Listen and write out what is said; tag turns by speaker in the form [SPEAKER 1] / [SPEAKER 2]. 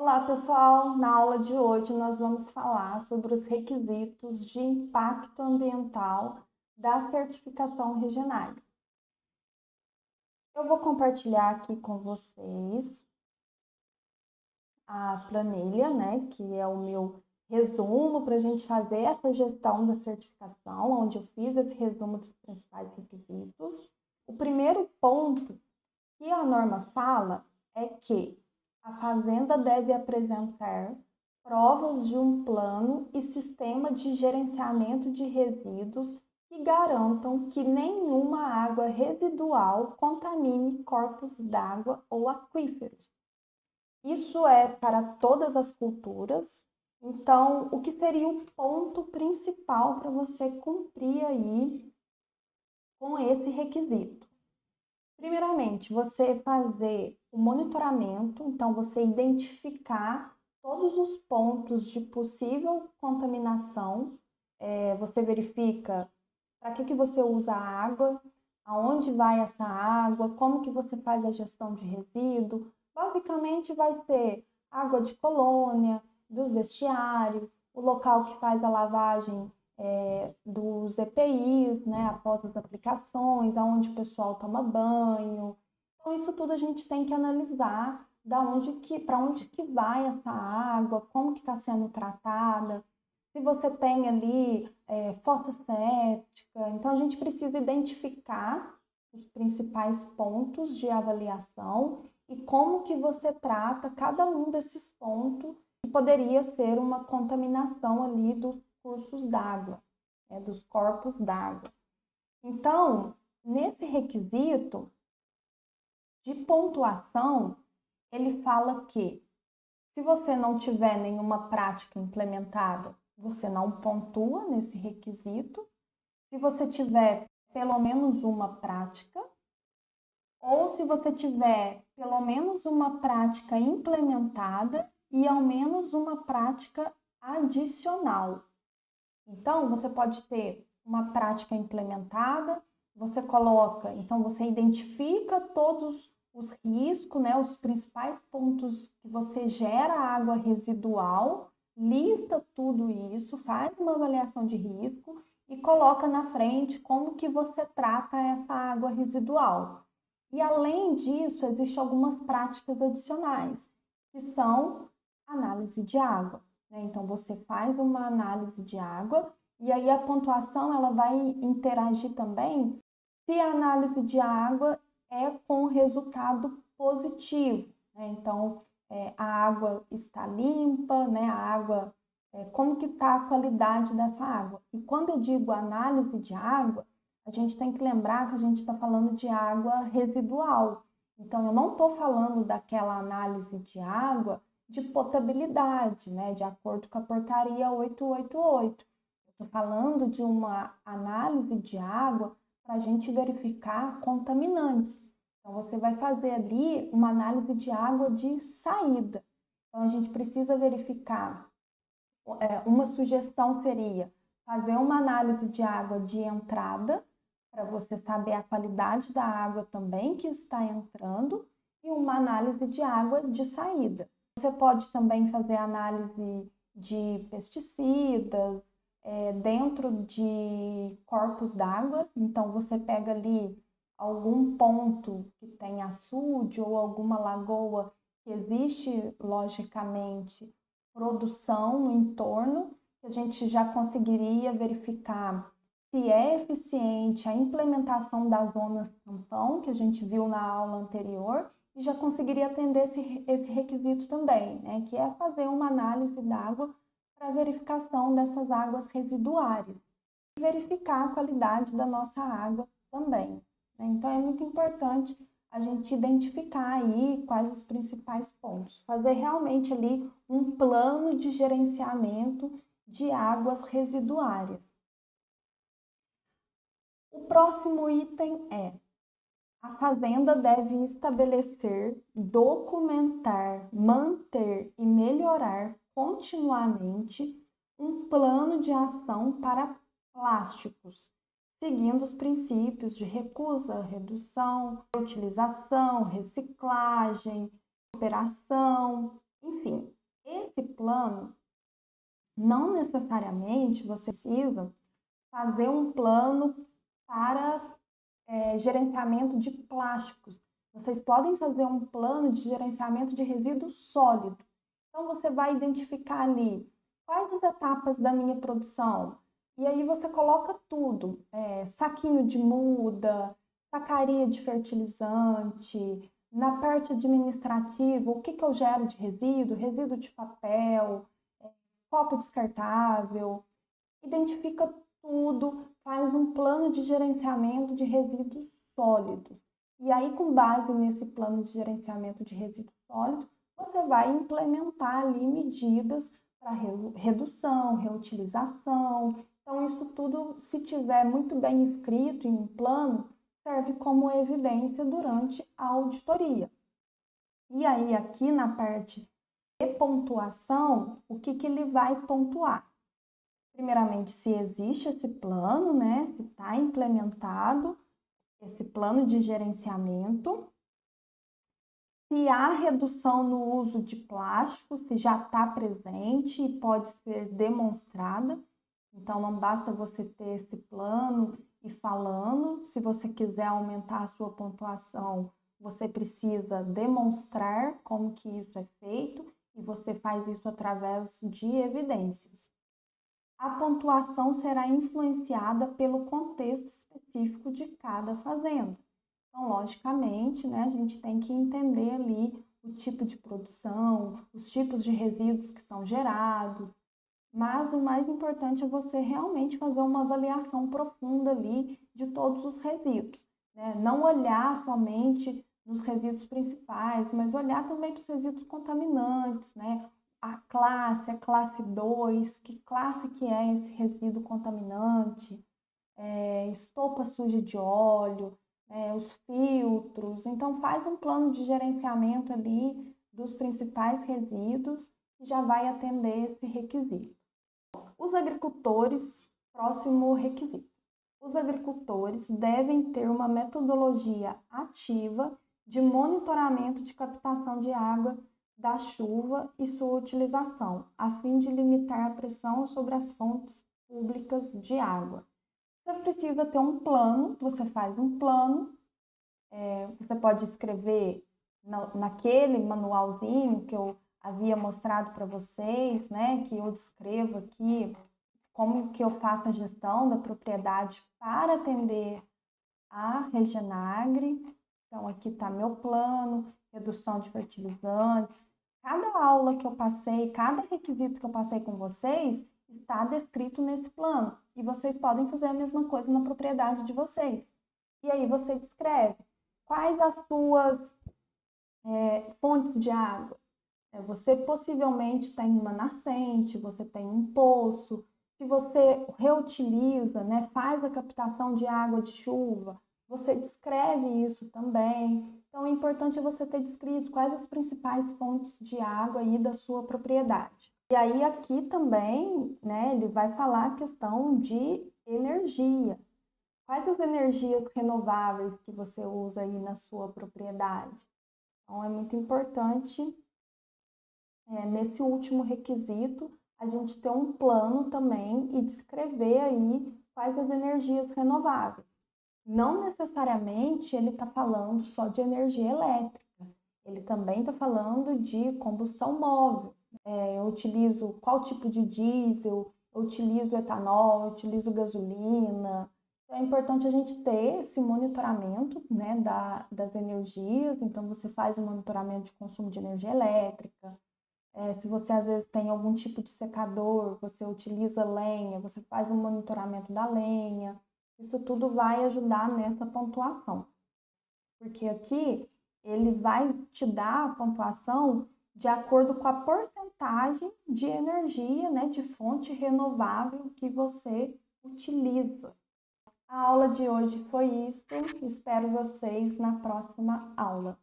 [SPEAKER 1] Olá, pessoal! Na aula de hoje nós vamos falar sobre os requisitos de impacto ambiental da certificação Regenag. Eu vou compartilhar aqui com vocês a planilha, que é o meu resumo para a gente fazer essa gestão da certificação, onde eu fiz esse resumo dos principais requisitos. O primeiro ponto que a norma fala é que a fazenda deve apresentar provas de um plano e sistema de gerenciamento de resíduos que garantam que nenhuma água residual contamine corpos d'água ou aquíferos. Isso é para todas as culturas. Então, o que seria o ponto principal para você cumprir aí com esse requisito? Primeiramente, você fazer o monitoramento, então você identificar todos os pontos de possível contaminação, você verifica para que você usa a água, aonde vai essa água, como que você faz a gestão de resíduo. Basicamente vai ser água de colônia, dos vestiários, o local que faz a lavagem dos EPIs, após as aplicações, aonde o pessoal toma banho. Então, isso tudo a gente tem que analisar para onde que vai essa água, como que está sendo tratada, se você tem ali fossa séptica. Então, a gente precisa identificar os principais pontos de avaliação e como que você trata cada um desses pontos que poderia ser uma contaminação ali dos cursos d'água, dos corpos d'água. Então, nesse requisito de pontuação, ele fala que se você não tiver nenhuma prática implementada, você não pontua nesse requisito. Se você tiver pelo menos uma prática, ou se você tiver pelo menos uma prática implementada e ao menos uma prática adicional. Então, você pode ter uma prática implementada, você coloca, então você identifica todos os riscos, os principais pontos que você gera água residual, lista tudo isso, faz uma avaliação de risco e coloca na frente como que você trata essa água residual. E além disso, existem algumas práticas adicionais, que são análise de água. Então, você faz uma análise de água e aí a pontuação ela vai interagir também se a análise de água é com resultado positivo. Então, a água está limpa, a água, como que está a qualidade dessa água. E quando eu digo análise de água, a gente tem que lembrar que a gente está falando de água residual. Então, eu não estou falando daquela análise de água de potabilidade, de acordo com a portaria 888. Estou falando de uma análise de água para a gente verificar contaminantes. Então, você vai fazer ali uma análise de água de saída. Então, a gente precisa verificar. Uma sugestão seria fazer uma análise de água de entrada, para você saber a qualidade da água também que está entrando, e uma análise de água de saída. Você pode também fazer análise de pesticidas dentro de corpos d'água. Então, você pega ali algum ponto que tem açude ou alguma lagoa que existe, logicamente, produção no entorno, que a gente já conseguiria verificar se é eficiente a implementação das zonas tampão, que a gente viu na aula anterior, e já conseguiria atender esse requisito também, que é fazer uma análise d'água para verificação dessas águas residuárias e verificar a qualidade da nossa água também. Então, é muito importante a gente identificar aí quais os principais pontos, fazer realmente ali um plano de gerenciamento de águas residuárias. O próximo item é: a fazenda deve estabelecer, documentar, manter e melhorar continuamente um plano de ação para plásticos, seguindo os princípios de recusa, redução, reutilização, reciclagem, cooperação, Enfim, esse plano, não necessariamente você precisa fazer um plano para gerenciamento de plásticos. Vocês podem fazer um plano de gerenciamento de resíduos sólidos. Então, você vai identificar ali quais as etapas da minha produção. E aí você coloca tudo, saquinho de muda, sacaria de fertilizante, na parte administrativa, o que eu gero de resíduo, resíduo de papel, copo descartável, identifica tudo, faz um plano de gerenciamento de resíduos sólidos. E aí, com base nesse plano de gerenciamento de resíduos sólidos, você vai implementar ali medidas para redução, reutilização. Então, isso tudo, se tiver muito bem escrito em um plano, serve como evidência durante a auditoria. E aí, aqui na parte de pontuação, o que ele vai pontuar? Primeiramente, se existe esse plano, né? Se está implementado esse plano de gerenciamento, se há redução no uso de plástico, se já está presente e pode ser demonstrada. Então, não basta você ter esse plano e falando. Se você quiser aumentar a sua pontuação, você precisa demonstrar como que isso é feito e você faz isso através de evidências. A pontuação será influenciada pelo contexto específico de cada fazenda. Então, logicamente, né, a gente tem que entender ali o tipo de produção, os tipos de resíduos que são gerados, mas o mais importante é você realmente fazer uma avaliação profunda ali de todos os resíduos, né? Não olhar somente nos resíduos principais, mas olhar também para os resíduos contaminantes, né? A classe 2, que classe que é esse resíduo contaminante, estopa suja de óleo, os filtros. Então, faz um plano de gerenciamento ali dos principais resíduos e já vai atender esse requisito. Os agricultores, próximo requisito. Os agricultores devem ter uma metodologia ativa de monitoramento de captação de água da chuva e sua utilização, a fim de limitar a pressão sobre as fontes públicas de água. Você precisa ter um plano, você faz um plano, você pode escrever naquele manualzinho que eu havia mostrado para vocês, né, que eu descrevo aqui como que eu faço a gestão da propriedade para atender a Regenagri. Então, aqui está meu plano, redução de fertilizantes. Cada aula que eu passei, cada requisito que eu passei com vocês, está descrito nesse plano. E vocês podem fazer a mesma coisa na propriedade de vocês. E aí você descreve quais as suas fontes de água. Você possivelmente tem uma nascente, você tem um poço. Se você reutiliza, né, faz a captação de água de chuva, você descreve isso também. Então, o importante é você ter descrito quais as principais fontes de água aí da sua propriedade. E aí, aqui também, né, ele vai falar a questão de energia. Quais as energias renováveis que você usa aí na sua propriedade? Então, é muito importante, nesse último requisito, a gente ter um plano também e descrever aí quais as energias renováveis. Não necessariamente ele está falando só de energia elétrica, ele também está falando de combustão móvel. Eu utilizo qual tipo de diesel, eu utilizo etanol, eu utilizo gasolina. Então, é importante a gente ter esse monitoramento, né, das energias. Então, você faz um monitoramento de consumo de energia elétrica. Se você às vezes tem algum tipo de secador, você utiliza lenha, você faz um monitoramento da lenha. Isso tudo vai ajudar nessa pontuação. Porque aqui ele vai te dar a pontuação de acordo com a porcentagem de energia, né, de fonte renovável que você utiliza. A aula de hoje foi isso. Espero vocês na próxima aula.